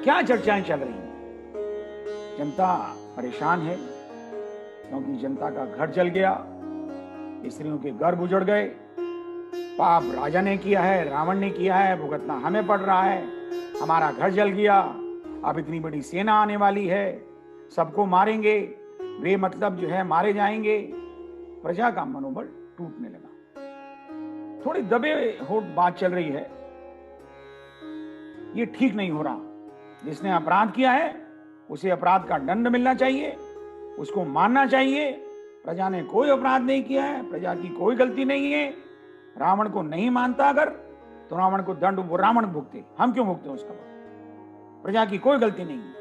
क्या चर्चाएं चल रही हैं? जनता परेशान है क्योंकि जनता का घर जल गया, स्त्रियों के गर्भ उजड़ गए। पाप राजा ने किया है, रावण ने किया है, भुगतना हमें पड़ रहा है। हमारा घर जल गया, अब इतनी बड़ी सेना आने वाली है, सबको मारेंगे, वे मतलब जो है मारे जाएंगे। प्रजा का मनोबल टूटने लगा। थोड़ी दबे होठ बात चल रही है, ये ठीक नहीं हो रहा। जिसने अपराध किया है उसे अपराध का दंड मिलना चाहिए, उसको मानना चाहिए। प्रजा ने कोई अपराध नहीं किया है, प्रजा की कोई गलती नहीं है। रावण को नहीं मानता अगर, तो रावण को दंड वो रावण भुगते, हम क्यों भुगते उसका? प्रजा की कोई गलती नहीं है।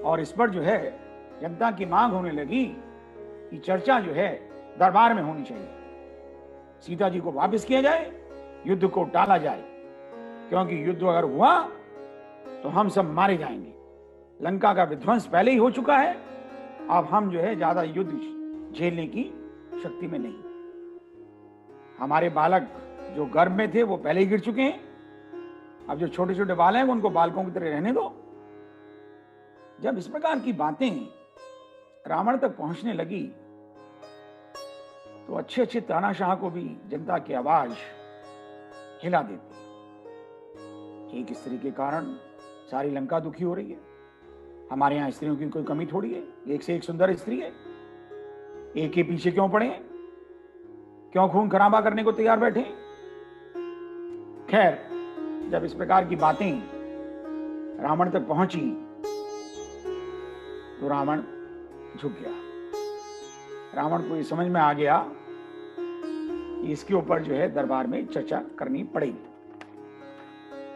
और इस पर जो है जनता की मांग होने लगी कि चर्चा जो है दरबार में होनी चाहिए, सीता जी को वापस किया जाए, युद्ध को टाला जाए, क्योंकि युद्ध अगर हुआ तो हम सब मारे जाएंगे। लंका का विध्वंस पहले ही हो चुका है, अब हम जो है ज्यादा युद्ध झेलने की शक्ति में नहीं। हमारे बालक जो गर्भ में थे वो पहले ही गिर चुके हैं, अब जो छोटे छोटे बाल हैं उनको बालकों की तरह रहने दो। जब इस प्रकार की बातें रावण तक पहुंचने लगी तो अच्छे अच्छे तानाशाह को भी जनता की आवाज हिला देती। एक स्त्री के कारण सारी लंका दुखी हो रही है। हमारे यहां स्त्रियों की कोई कमी थोड़ी है, एक से एक सुंदर स्त्री है। एक के पीछे क्यों पड़े, क्यों खून खराबा करने को तैयार बैठे? खैर, जब इस प्रकार की बातें रावण तक पहुंची तो रावण झुक गया। रावण को ये समझ में आ गया कि इसके ऊपर जो है दरबार में चर्चा करनी पड़ेगी,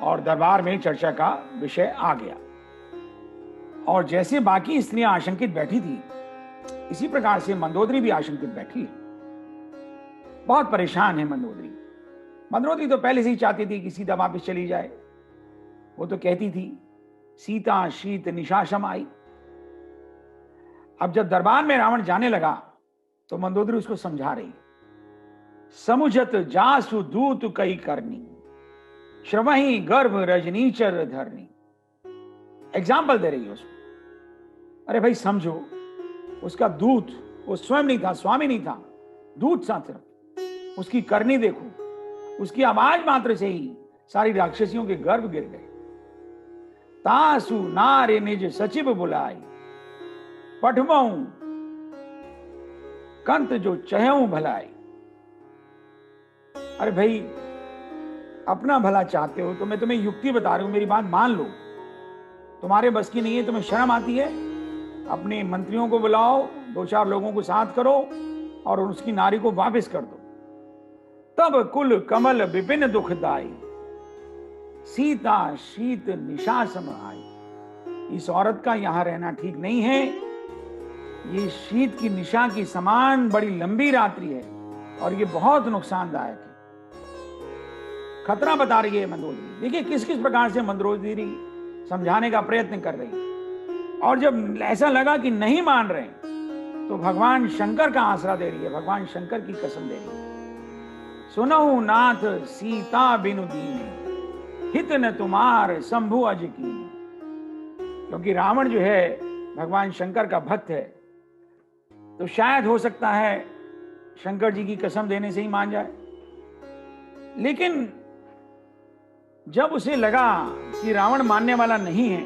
और दरबार में चर्चा का विषय आ गया। और जैसे बाकी स्त्रियां आशंकित बैठी थी, इसी प्रकार से मंदोदरी भी आशंकित बैठी है। बहुत परेशान है मंदोदरी। मंदोदरी तो पहले से ही चाहती थी कि सीता वापस चली जाए। वो तो कहती थी सीता शीत निशासम आई। अब जब दरबार में रावण जाने लगा तो मंदोदरी उसको समझा रही, समुझत जासु दूत कई करनी, श्रवही गर्भ रजनीचर धरनी। एग्जाम्पल दे रही है उसको। अरे भाई समझो, उसका दूत वो स्वयं नहीं था, स्वामी नहीं था, दूत सा सिर्फ। उसकी करनी देखो, उसकी आवाज मात्र से ही सारी राक्षसियों के गर्भ गिर गए। तासु नारे निज सचिव बुलाई, पठमऊ कंत जो चहऊ भलाई। अरे भाई, अपना भला चाहते हो तो मैं तुम्हें युक्ति बता रही हूं, मेरी बात मान लो। तुम्हारे बस की नहीं है, तुम्हें शर्म आती है? अपने मंत्रियों को बुलाओ, 2-4 लोगों को साथ करो और उसकी नारी को वापस कर दो। तब कुल कमल विपिन दुखदाई, सीता शीत निशासम आई। इस औरत का यहां रहना ठीक नहीं है। ये शीत की निशा की समान बड़ी लंबी रात्रि है और ये बहुत नुकसानदायक है। खतरा बता रही है मंदोदरी। देखिए किस किस प्रकार से मंदोदरी समझाने का प्रयत्न कर रही है। और जब ऐसा लगा कि नहीं मान रहे तो भगवान शंकर का आसरा दे रही है, भगवान शंकर की कसम दे रही है। सुनहु नाथ सीता बिनु दीने, हित न तुम्हार शंभु अज कीने। क्योंकि रावण जो है भगवान शंकर का भक्त है, तो शायद हो सकता है शंकर जी की कसम देने से ही मान जाए। लेकिन जब उसे लगा कि रावण मानने वाला नहीं है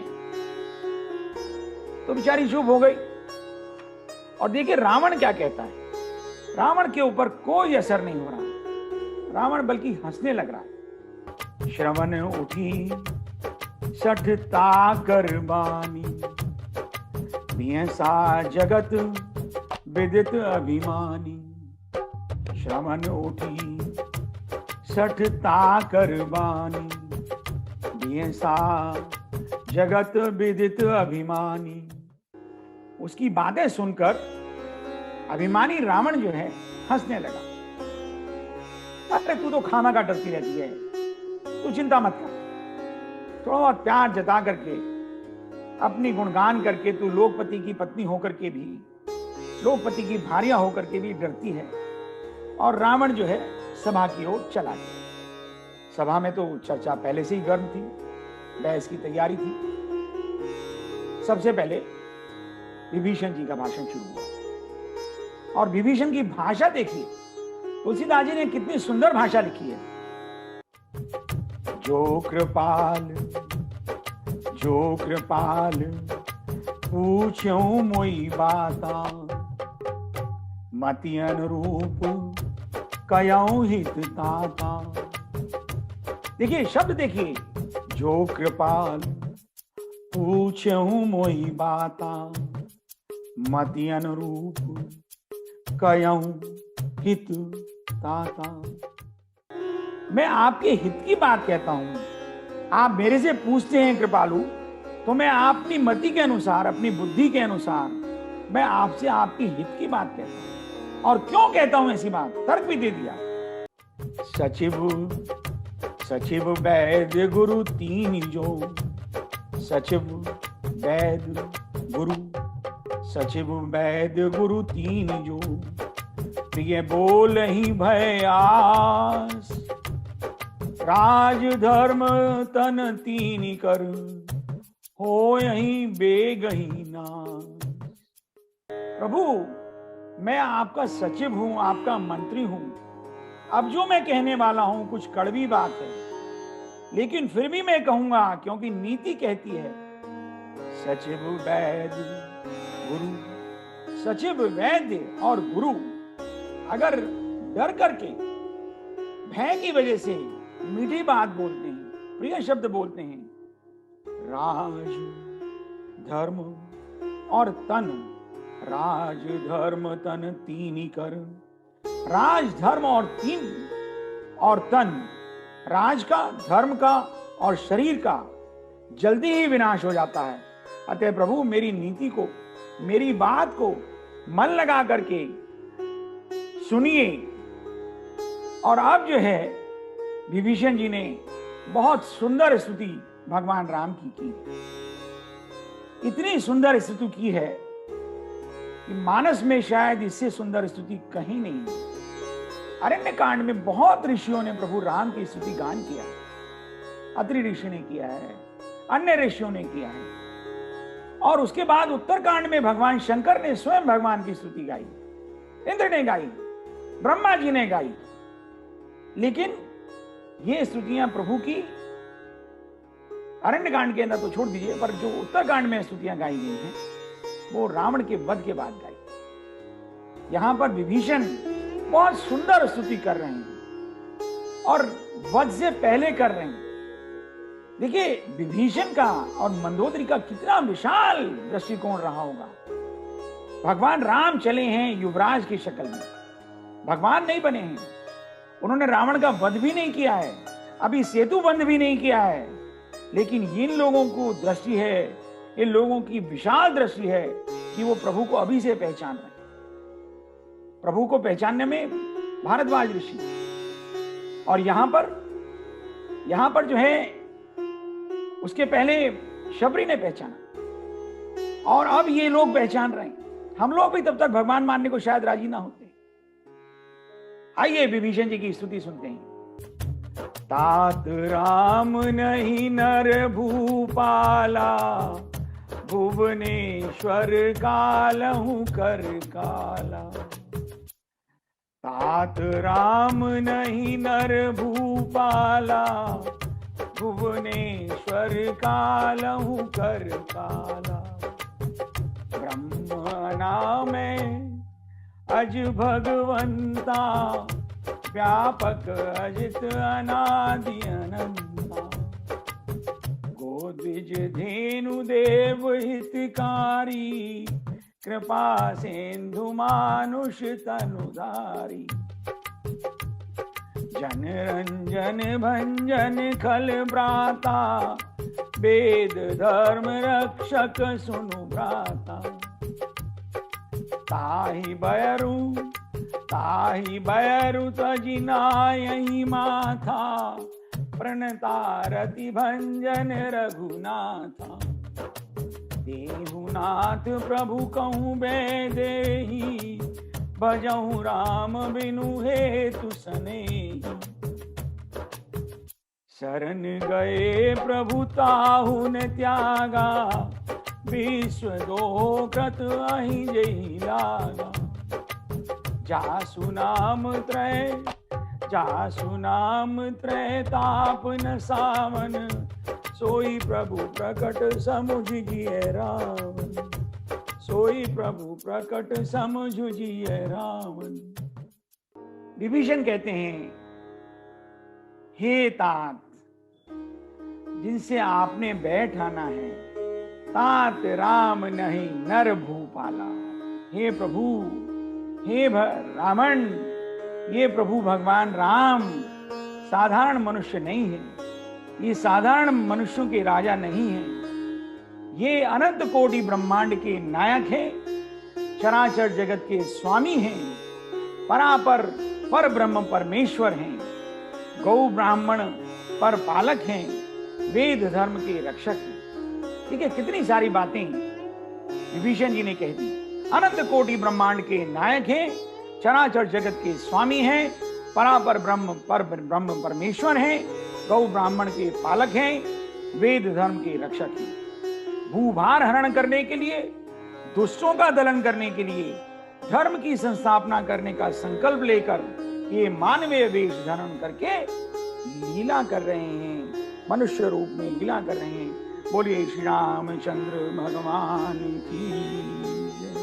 तो बेचारी चुप हो गई। और देखिए रावण क्या कहता है। रावण के ऊपर कोई असर नहीं हो रहा, रावण बल्कि हंसने लग रहा है। श्रवण उठी सठता करबानी, सा जगत विदित अभिमानी। श्रवण उठी सठता करबानी, सा जगत विदित अभिमानी। उसकी बातें सुनकर अभिमानी रावण जो है हंसने लगा। अरे तू तो खाना का डरती रहती है, तू चिंता मत कर। थोड़ा बहुत प्यार जता करके, अपनी गुणगान करके तू लोकपति की पत्नी होकर के भी, लोकपति की भार्या होकर के भी डरती है। और रावण जो है सभा की ओर चला गया। सभा में तो चर्चा पहले से ही गर्म थी। बहस की तैयारी थी। सबसे पहले विभीषण जी का भाषण शुरू हुआ और विभीषण की भाषा देखिए, तुलसीदास जी ने कितनी सुंदर भाषा लिखी है। जो कृपाल पूछ्यो मोई बाता, मति अनुरूप कयौ हित ताता। देखिए शब्द देखिए, जो कृपाल पूछ्यो मोई बाता, मति अनुरूप कयौ हित ताता। मैं आपके हित की बात कहता हूं। आप मेरे से पूछते हैं कृपालु, तो मैं अपनी मति के अनुसार, अपनी बुद्धि के अनुसार मैं आपसे आपकी हित की बात कहता हूं। और क्यों कहता हूं ऐसी बात, तर्क भी दे दिया। सचिव वैद्य गुरु तीन जो, सचिव वैद्य गुरु तीन जो, प्रिय बोल ही भय आस, राज धर्म तन तीन कर, हो यही बेगही नास। प्रभु मैं आपका सचिव हूं, आपका मंत्री हूं। अब जो मैं कहने वाला हूं कुछ कड़वी बात है, लेकिन फिर भी मैं कहूंगा क्योंकि नीति कहती है सचिव वैद्य गुरु। सचिव वैद्य और गुरु अगर डर करके, भय की वजह से मीठी बात बोलते हैं, प्रिय शब्द बोलते हैं, राज धर्म और तन, राज धर्म तन तीन कर। राज धर्म और तन, राज का, धर्म का और शरीर का जल्दी ही विनाश हो जाता है। अतः प्रभु मेरी नीति को, मेरी बात को मन लगा करके सुनिए। और अब जो है विभीषण जी ने बहुत सुंदर स्तुति भगवान राम की। इतनी सुंदर स्तुति की है कि मानस में शायद इससे सुंदर स्तुति कहीं नहीं है। अरण्य कांड में बहुत ऋषियों ने प्रभु राम की स्तुति गान किया है। अत्रि ऋषि ने किया है, अन्य ऋषियों ने किया है, और उसके बाद उत्तरकांड में भगवान शंकर ने स्वयं भगवान की स्तुति गाई, इंद्र ने गाई, ब्रह्मा जी ने गाई। लेकिन ये स्तुतियां प्रभु की अरण्य कांड के अंदर तो छोड़ दीजिए, पर जो उत्तरकांड में स्तुतियां गाई गई हैं वो रावण के वध के बाद गाई। यहां पर विभीषण बहुत सुंदर स्तुति कर रहे हैं और वध से पहले कर रहे हैं। देखिए विभीषण का और मंदोदरी का कितना विशाल दृष्टिकोण रहा होगा। भगवान राम चले हैं युवराज की शक्ल में, भगवान नहीं बने हैं। उन्होंने रावण का वध भी नहीं किया है, अभी सेतु बंध भी नहीं किया है, लेकिन इन लोगों को दृष्टि है, इन लोगों की विशाल दृष्टि है कि वो प्रभु को अभी से पहचान रहे। प्रभु को पहचानने में भारद्वाज ऋषि, और यहां पर जो है उसके पहले शबरी ने पहचाना, और अब ये लोग पहचान रहे हैं। हम लोग भी तब तक भगवान मानने को शायद राजी ना होते। आइए विभीषण जी की स्तुति सुनते हैं। तात राम नहीं नर भूपाला, भुवनेश्वर कालहु कर काला। तात राम नहीं नर भूपाला, भुवनेश्वर कालहु कर काला। ब्रह्म नामे अज भगवंता, व्यापक अजित अनादि अनंता। गोद्विज धेनु देव हितकारी, कृपा सिंधु मानुष तनुधारी। जन रंजन भंजन खल भ्राता, वेद धर्म रक्षक सुनु भ्राता। ताहि बयरु तजिनायहि माथा, प्रणतारति भंजन रघुनाथा। देहुनाथ प्रभु कहूँ बेदेही, भजहु राम बिनु हेतु सनेही। शरण गए प्रभु ताहु ने त्यागा, विश्व दो कृत अहि जेहि लागा। जासु नाम त्रय ताप न सावन, सोई प्रभु प्रकट समुझिए रावण, सोई प्रभु प्रकट समुझिए रावण। विभीषण कहते हैं, हे तात, जिनसे आपने बैठाना है, तात राम नहीं नर भूपाला। हे प्रभु, हे रावण, ये प्रभु भगवान राम साधारण मनुष्य नहीं है, ये साधारण मनुष्यों के राजा नहीं है, ये अनंत कोटि ब्रह्मांड के नायक हैं, चराचर जगत के स्वामी हैं, परापर पर ब्रह्म परमेश्वर हैं, गौ ब्राह्मण पर पालक हैं, वेद धर्म के रक्षक हैं। ठीक है, कितनी सारी बातें विभीषण जी ने कह दी। अनंत कोटि ब्रह्मांड के नायक हैं, चराचर जगत के स्वामी हैं, परापर ब्रह्म पर ब्रह्म परमेश्वर हैं, गौ ब्राह्मण के पालक हैं, वेद धर्म के रक्षक हैं। भूभार हरण करने के लिए, दुष्टों का दलन करने के लिए, धर्म की संस्थापना करने का संकल्प लेकर ये मानवीय वेश धारण करके लीला कर रहे हैं, मनुष्य रूप में लीला कर रहे हैं। बोलिए श्री रामचंद्र भगवान की जय।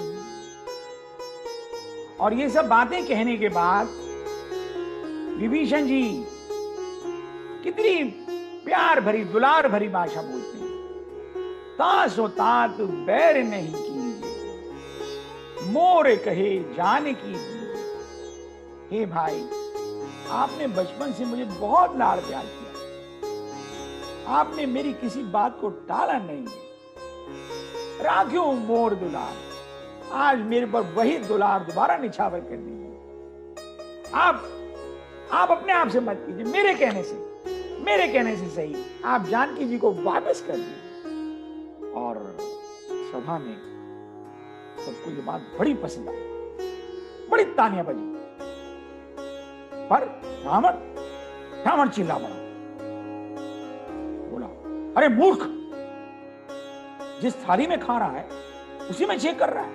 और ये सब बातें कहने के बाद विभीषण जी कितनी प्यार भरी दुलार भरी भाषा बोलते हैं। तासो तात बैर नहीं कीजिए, मोर कहे जान कीजिए। हे भाई, आपने बचपन से मुझे बहुत लाड़ प्यार किया, आपने मेरी किसी बात को टाला नहीं, राख्यो मोर दुलार। आज मेरे पर वही दुलार दोबारा निछावर कर दीजिए। आप अपने आप से मत कीजिए, मेरे कहने से सही आप जानकी जी को वापस कर दीजिए। और सभा में सबको ये बात बड़ी पसंद आई, बड़ी तालियां बजी। पर रावण चिल्ला पड़ा, बोला, अरे मूर्ख, जिस थाली में खा रहा है उसी में चेक कर रहा है।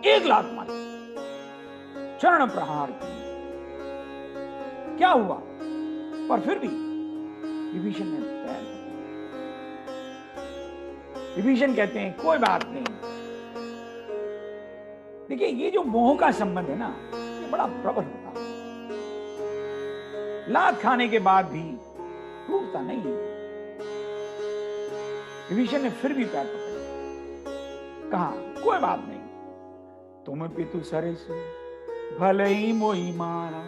एक लात मारी, चरण प्रहार की। क्या हुआ? पर फिर भी विभीषण ने पैर पकड़े। विभीषण कहते हैं, कोई बात नहीं। देखिए, ये जो मोह का संबंध है ना, ये बड़ा प्रबल होता है। लात खाने के बाद भी टूटता नहीं है। विभीषण ने फिर भी पैर पकड़े, कहा, कोई बात नहीं, तुम पितु सरिस भले ही मोही मारा।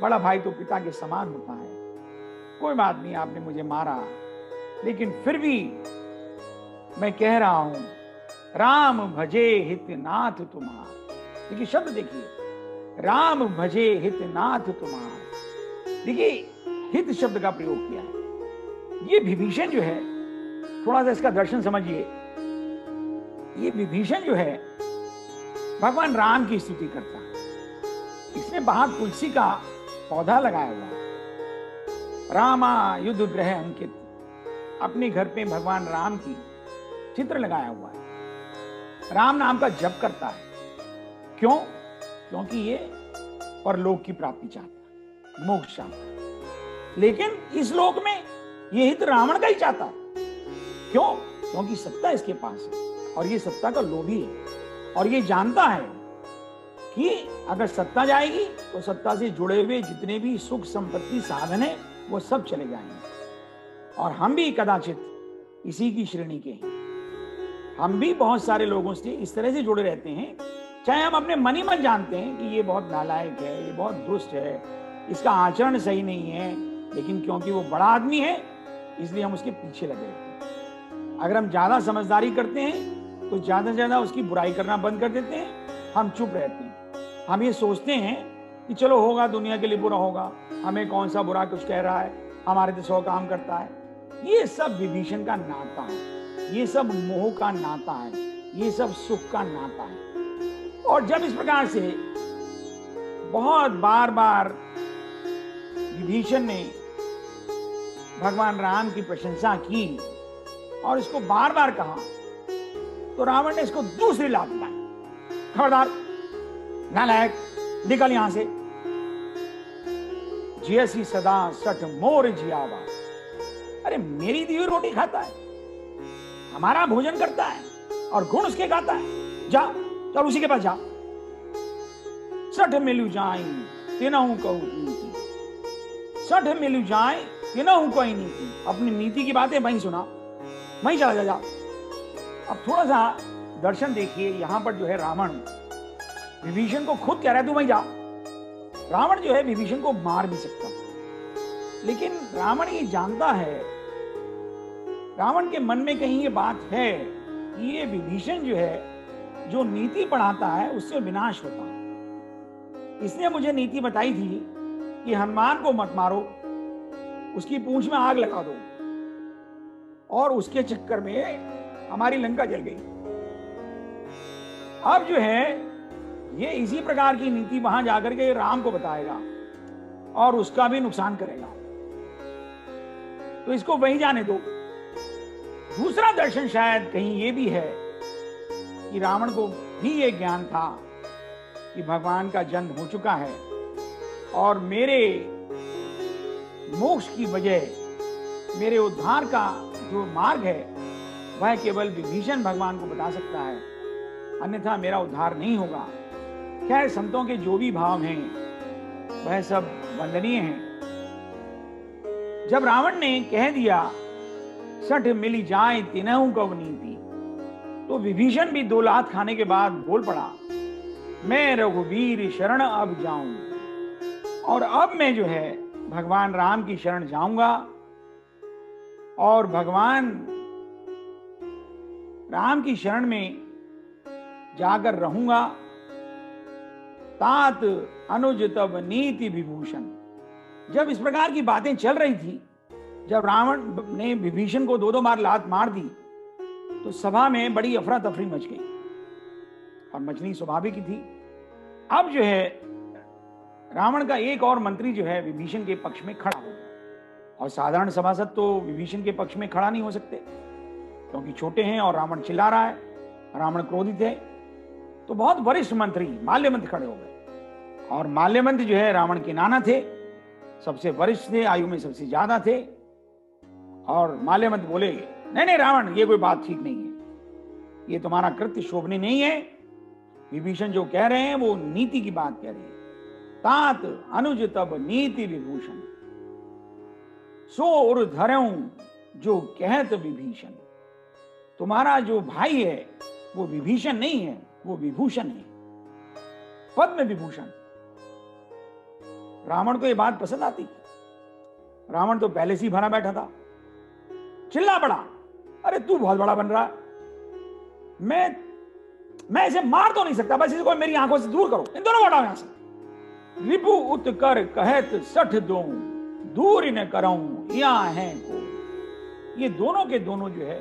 बड़ा भाई तो पिता के समान होता है। कोई बात नहीं, आपने मुझे मारा, लेकिन फिर भी मैं कह रहा हूं, राम भजे हित नाथ तुम्हार। देखिए शब्द, देखिए, राम भजे हित नाथ तुम्हार। देखिए हित शब्द का प्रयोग किया है। ये विभीषण जो है, थोड़ा सा इसका दर्शन समझिए। ये विभीषण जो है भगवान राम की स्तुति करता है। इसने बाहर तुलसी का पौधा लगाया हुआ है। रामा युद्ध ग्रह अंकित, अपने घर पे भगवान राम की चित्र लगाया हुआ है। राम नाम का जप करता है। क्यों? क्योंकि ये परलोक की प्राप्ति चाहता है, मोक्ष चाहता है। लेकिन इस लोक में ये हित रावण का ही चाहता है। क्यों? क्योंकि सत्ता इसके पास है और ये सत्ता का लोभी है, और ये जानता है कि अगर सत्ता जाएगी तो सत्ता से जुड़े हुए जितने भी सुख संपत्ति साधन है वो सब चले जाएंगे। और हम भी कदाचित इसी की श्रेणी के हैं। हम भी बहुत सारे लोगों से इस तरह से जुड़े रहते हैं, चाहे हम अपने मन ही मन जानते हैं कि ये बहुत नालायक है, ये बहुत दुष्ट है, इसका आचरण सही नहीं है, लेकिन क्योंकि वो बड़ा आदमी है इसलिए हम उसके पीछे लगे रहते हैं। अगर हम ज्यादा समझदारी करते हैं तो ज्यादा से ज्यादा उसकी बुराई करना बंद कर देते हैं, हम चुप रहते हैं। हम ये सोचते हैं कि चलो होगा, दुनिया के लिए बुरा होगा, हमें कौन सा बुरा कुछ कह रहा है, हमारे तो 100 काम करता है। ये सब विभीषण का नाता है, ये सब मोह का नाता है, ये सब सुख का नाता है। और जब इस प्रकार से बहुत बार बार विभीषण ने भगवान राम की प्रशंसा की और इसको बार बार कहा, तो रावण ने इसको दूसरी लात लाई। खबरदार, नालायक, निकल यहां से। जियसी सदा सठ मोर जियावा। अरे मेरी दी हुई रोटी खाता है, हमारा भोजन करता है और गुण उसके गाता है। जा, चल उसी के पास जा। सठ मिलू जाई तिनहु कहू नीति। सठ मिलू जाए तिनहु कोई नीति। अपनी नीति की बातें वहीं सुना, वहीं चला जा। अब थोड़ा सा दर्शन देखिए, यहां पर जो है रावण विभीषण को खुद कह रहा है तू वहीं जा। रावण जो है विभीषण को मार भी सकता, लेकिन रावण ये जानता है, रावण के मन में कहीं ये बात है कि ये विभीषण जो है जो नीति पढ़ाता है उससे विनाश होता है। इसने मुझे नीति बताई थी कि हनुमान को मत मारो, उसकी पूंछ में आग लगा दो, और उसके चक्कर में हमारी लंका जल गई। अब जो है ये इसी प्रकार की नीति वहां जाकर के राम को बताएगा और उसका भी नुकसान करेगा, तो इसको वहीं जाने दो। दूसरा दर्शन शायद कहीं ये भी है कि रावण को भी ये ज्ञान था कि भगवान का जन्म हो चुका है और मेरे मोक्ष की वजह, मेरे उद्धार का जो मार्ग है वह केवल विभीषण भगवान को बता सकता है, अन्यथा मेरा उद्धार नहीं होगा। खैर, संतों के जो भी भाव हैं वह सब वंदनीय हैं। जब रावण ने कह दिया सठ मिली जाए तिनहु कव नीति, तो विभीषण भी 2 लात खाने के बाद बोल पड़ा, मैं रघुवीर शरण अब जाऊं, और अब मैं जो है भगवान राम की शरण जाऊंगा और भगवान राम की शरण में जाकर रहूंगा। तात अनुज तब नीति विभूषण। जब इस प्रकार की बातें चल रही थी, जब रावण ने विभीषण को 2-2 बार लात मार दी, तो सभा में बड़ी अफरा तफरी मच गई, और मचनी स्वाभाविक ही थी। अब जो है रावण का एक और मंत्री जो है विभीषण के पक्ष में खड़ा हो गया, और साधारण सभासद तो विभीषण के पक्ष में खड़ा नहीं हो सकते क्योंकि छोटे हैं और रावण चिल्ला रहा है, रावण क्रोधित है। तो बहुत वरिष्ठ मंत्री माल्यवंत खड़े हो गए, और माल्यवंत जो है रावण के नाना थे, सबसे वरिष्ठ थे, आयु में सबसे ज्यादा थे। और माल्यवंत बोले, नहीं नहीं रावण, ये कोई बात ठीक नहीं है, ये तुम्हारा कृत्य शोभनीय नहीं है। विभीषण जो कह रहे हैं वो नीति की बात कह रहे हैं। तात अनुज तब नीति विभूषण, सो उर धरऊं जो कहत विभीषण। तुम्हारा जो भाई है वो विभीषण नहीं है, वो विभूषण है, पद्म विभूषण। रावण को ये बात पसंद आती। रावण तो पहले से ही भरा बैठा था, चिल्ला पड़ा, अरे तू बहुत बड़ा बन रहा है, मैं इसे मार तो नहीं सकता, बस इसको मेरी आंखों से दूर करो, इन दोनों को हटाओ यहां से। रिपु उत कर कहत सठ दो, दूर न करऊं या है को। ये दोनों के दोनों जो है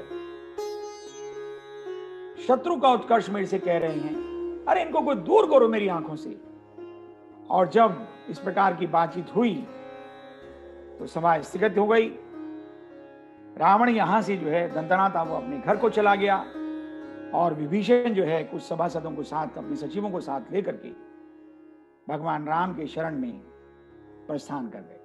शत्रु का उत्कर्ष मेरे से कह रहे हैं, अरे इनको कोई दूर करो मेरी आंखों से। और जब इस प्रकार की बातचीत हुई तो सभा स्थगित हो गई। रावण यहां से जो है दंतनाता वो अपने घर को चला गया, और विभीषण जो है कुछ सभासदों को साथ, अपने सचिवों को साथ लेकर के भगवान राम के शरण में प्रस्थान कर गए।